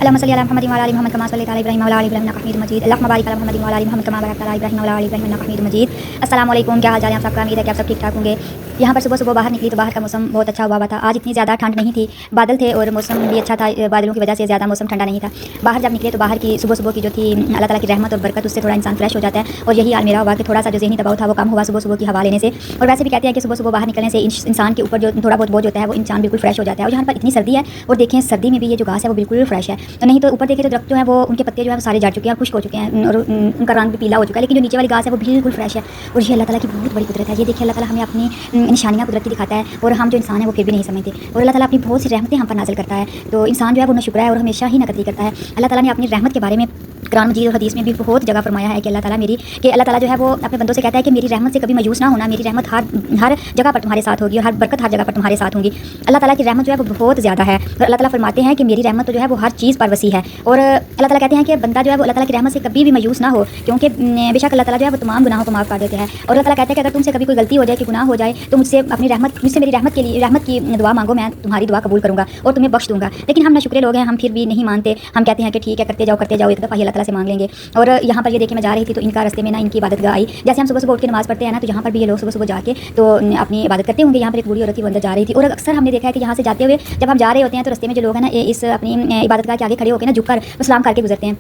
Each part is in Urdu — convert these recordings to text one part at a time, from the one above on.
اللهم صل على محمد وعلى ال محمد كما صليت على ابراهيم وعلى ال ابراهيم انك حميد مجيد اللهم بارك على محمد وعلى ال محمد كما باركت على ابراهيم وعلى ال ابراهيم انك حميد مجيد السلام علیکم. کیا حال چال ہے آپ سب کا؟ امید ہے کہ آپ سب ٹھیک ٹھاک ہوں گے. یہاں پر صبح صبح باہر نکلی تو باہر کا موسم بہت اچھا ہوا تھا. آج اتنی زیادہ ٹھنڈ نہیں تھی, بادل تھے اور موسم بھی اچھا تھا. بادلوں کی وجہ سے زیادہ موسم ٹھنڈا نہیں تھا. باہر جب نکلے تو باہر کی صبح صبح کی جو تھی اللہ تعالیٰ کی رحمت اور برکت, اس سے تھوڑا انسان فریش ہو جاتا ہے. اور یہی حال میرا ہوا کہ تھوڑا سا جو ذہنی دباؤ تھا وہ کم ہوا صبح صبح کی ہوا لینے سے. اور ویسے بھی کہتے ہیں کہ صبح صبح باہر نکلنے سے انسان کے اوپر جو تھوڑا بہت بوجھ ہوتا ہے وہ انسان بالکل فریش ہو جاتا ہے. اور یہاں پر اتنی سردی ہے اور دیکھیں سردی میں بھی یہ جو گھاس ہے وہ بالکل فریش ہے. تو نہیں تو اوپر دیکھیں تو درخت جو ہے وہ ان کے پتے جو ہے وہ سارے جھڑ چکے ہیں, خشک ہو چکے ہیں اور ان کا رنگ بھی پیلا ہو چکا ہے. لیکن جو نیچے والی گھاس ہے وہ بالکل فریش ہے. اور یہ اللہ تعالیٰ کی بہت بڑی قدرت ہے. یہ دیکھیں اللہ تعالیٰ ہمیں اپنی نشانیاں قدرت کی دکھاتا ہے اور ہم جو انسان ہیں وہ پھر بھی نہیں سمجھتے. اور اللہ تعالیٰ اپنی بہت سی رحمتیں ہم پر نازل کرتا ہے. تو انسان جو ہے وہ ناشکرا ہے اور ہمیشہ ہی نقدری کرتا ہے. اللہ تعالیٰ نے اپنی رحمت کے بارے میں قرآن مجید اور حدیث میں بھی بہت جگہ فرمایا ہے کہ اللہ تعالیٰ جو ہے وہ اپنے بندوں سے کہتا ہے کہ میری رحمت سے کبھی مایوس نہ ہونا, میری رحمت ہر جگہ پر تمہارے ساتھ ہوگی اور ہر برکت ہر جگہ پر تمہارے ساتھ ہوگی. اللہ تعالیٰ کی رحمت جو ہے وہ بہت زیادہ ہے. اور اللہ تعالیٰ فرماتے ہیں کہ میری رحمت جو ہے وہ ہر چیز پر وسیع ہے. اور اللہ تعالیٰ کہتے ہیں کہ بندہ جو ہے وہ اللہ تعالیٰ کی رحمت سے کبھی بھی مایوس نہ ہو, کیونکہ بے شک اللہ تعالیٰ جو ہے وہ تمام گناہوں کو معاف کر دیتے ہیں. اور اللہ تعالیٰ کہتے ہیں کہ اگر تم سے کبھی کوئی غلطی ہو جائے کہ گناہ ہو جائے تو مجھ سے میری رحمت کی دعا مانگو, میں تمہاری دعا قبول کروں گا اور تمہیں بخش دوں گا. لیکن ہم ناشکرے لوگ ہیں, ہم پھر بھی نہیں مانتے. ہم کہتے ہیں کہ ٹھیک ہے کرتے جاؤ ایک دفعہ اللہ تعالیٰ سے مانگ لیں گے. اور یہاں پر یہ دیکھیں میں جا رہی تھی تو ان کا راستے میں نا ان کی عبادت گاہ آئی. جیسے ہم صبح صبح اٹھ کے نماز پڑھتے ہیں نا, تو یہاں پر بھی یہ لوگ صبح صبح جا کے تو اپنی عبادت کرتے ہوں گے. یہاں پر ایک بوڑھی عورت تھی, وہ اندر جا رہی تھی. اور اکثر ہم نے دیکھا ہے کہ یہاں سے جاتے ہوئے جب ہم جا رہے ہوتے ہیں تو راستے میں جو لوگ ہیں نا اس اپنی عبادت گاہ کے آگے کھڑے ہو کے نا جھک کر سلام کر کے گزرتے ہیں.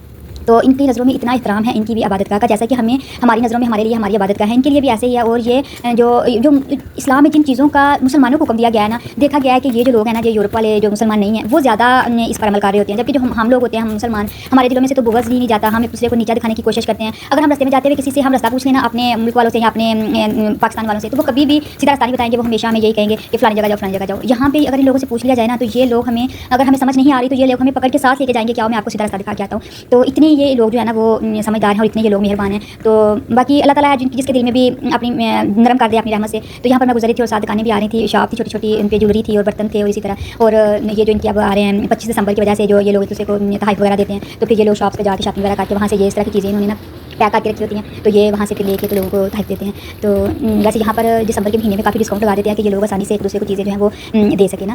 تو ان کی نظروں میں اتنا احترام ہے ان کی بھی عبادت گاہ کا, جیسا کہ ہماری نظروں میں ہمارے لیے ہماری عبادت گاہ ہے, ان کے لیے بھی ایسے ہی ہے. اور یہ جو اسلام میں جن چیزوں کا مسلمانوں کو حکم دیا گیا ہے نا, دیکھا گیا ہے کہ یہ جو لوگ ہیں نا, جو یورپ والے جو مسلمان نہیں ہیں, وہ زیادہ اس پر عمل کر رہے ہوتے ہیں. جبکہ جو ہم لوگ ہوتے ہیں, ہم مسلمان, ہمارے دلوں میں سے تو بغض ہی نہیں جاتا. ہم ایک دوسرے کو نیچا دکھانے کی کوشش کرتے ہیں. اگر ہم راستے میں جاتے ہوئے کسی سے ہم راستہ پوچھ لینا اپنے ملک والوں سے یا اپنے پاکستان والوں سے, تو وہ کبھی بھی سیدھا راستہ نہیں بتائیں گے. وہ ہمیشہ ہمیں یہی کہیں گے کہ فلانی جگہ جاؤ. یہاں پہ اگر ان لوگوں سے پوچھ لیا جائے نا, تو یہ لوگ اگر ہمیں سمجھ نہیں آ رہی تو یہ لوگ ہمیں پکڑ کے ساتھ لے کے جائیں گے کہ آؤ میں آپ کو سیدھا راستہ دکھا کے آتا ہوں. تو اتنے یہ لوگ جو ہے نا وہ سمجھدار ہیں اور اتنے یہ لوگ مہربان ہیں. تو باقی اللہ تعالیٰ جس کے دل میں بھی اپنی نرم کر دے اپنی رحمت سے. تو یہاں پر میں گزری تھی اور ساتھ دکانیں بھی آ رہی تھی, شاپ تھی چھوٹی چھوٹی, ان پہ جویلری تھی اور برتن تھے اور اسی طرح. اور یہ جو ان کی اب آ رہے ہیں 25 دسمبر کی وجہ سے جو یہ لوگ ایک دوسرے کو تحائف وغیرہ دیتے ہیں, تو پھر یہ لوگ شاپس پہ جا کے شاپنگ وغیرہ کر کے وہاں سے یہ اس طرح کی چیزیں انہوں نے نا پیک کر کے رکھی ہوتی ہیں, تو یہ وہاں سے پھر لے کے تو لوگوں کو تحائف دیتے ہیں. تو ویسے یہاں پر دسمبر کے مہینے میں کافی ڈسکاؤنٹ لگا دیتے ہیں کہ یہ لوگ آسانی سے ایک دوسرے کو چیزیں جو ہیں وہ دے سکیں نا.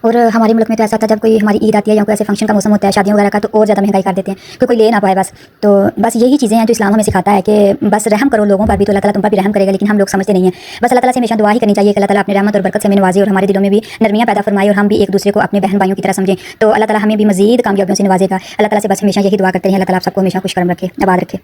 اور ہمارے ملک میں تو ایسا ہوتا ہے جب کوئی ہماری عید آتی ہے یا کوئی ایسے فنکشن کا موسم ہوتا ہے شادیوں وغیرہ کا, تو اور زیادہ مہنگائی کر دیتے ہیں کہ کوئی لے نہ پائے بس. تو بس یہی چیزیں ہیں جو اسلام ہمیں سکھاتا ہے کہ بس رحم کرو لوگوں پر بھی تو اللہ تعالیٰ تم پر بھی رحم کرے گا. لیکن ہم لوگ سمجھتے نہیں ہیں. بس اللہ تعالیٰ سے ہمیشہ دعا ہی کرنی چاہیے کہ اللہ تعالیٰ اپنی رحمت اور برکت سے ہمیں نوازے اور ہمارے دلوں میں بھی نرمیاں پیدا فرمائے اور ہم بھی ایک دوسرے کو اپنے بہن بھائیوں کی طرح سمجھیں. تو اللہ تعالیٰ ہمیں بھی مزید کامیابیوں سے نوازے گا. اللہ تعالیٰ سے بس ہمیشہ یہی دعا کرتے ہیں, اللہ تعالیٰ آپ سب کو ہمیشہ خوش کرم رکھے, آباد رکھے.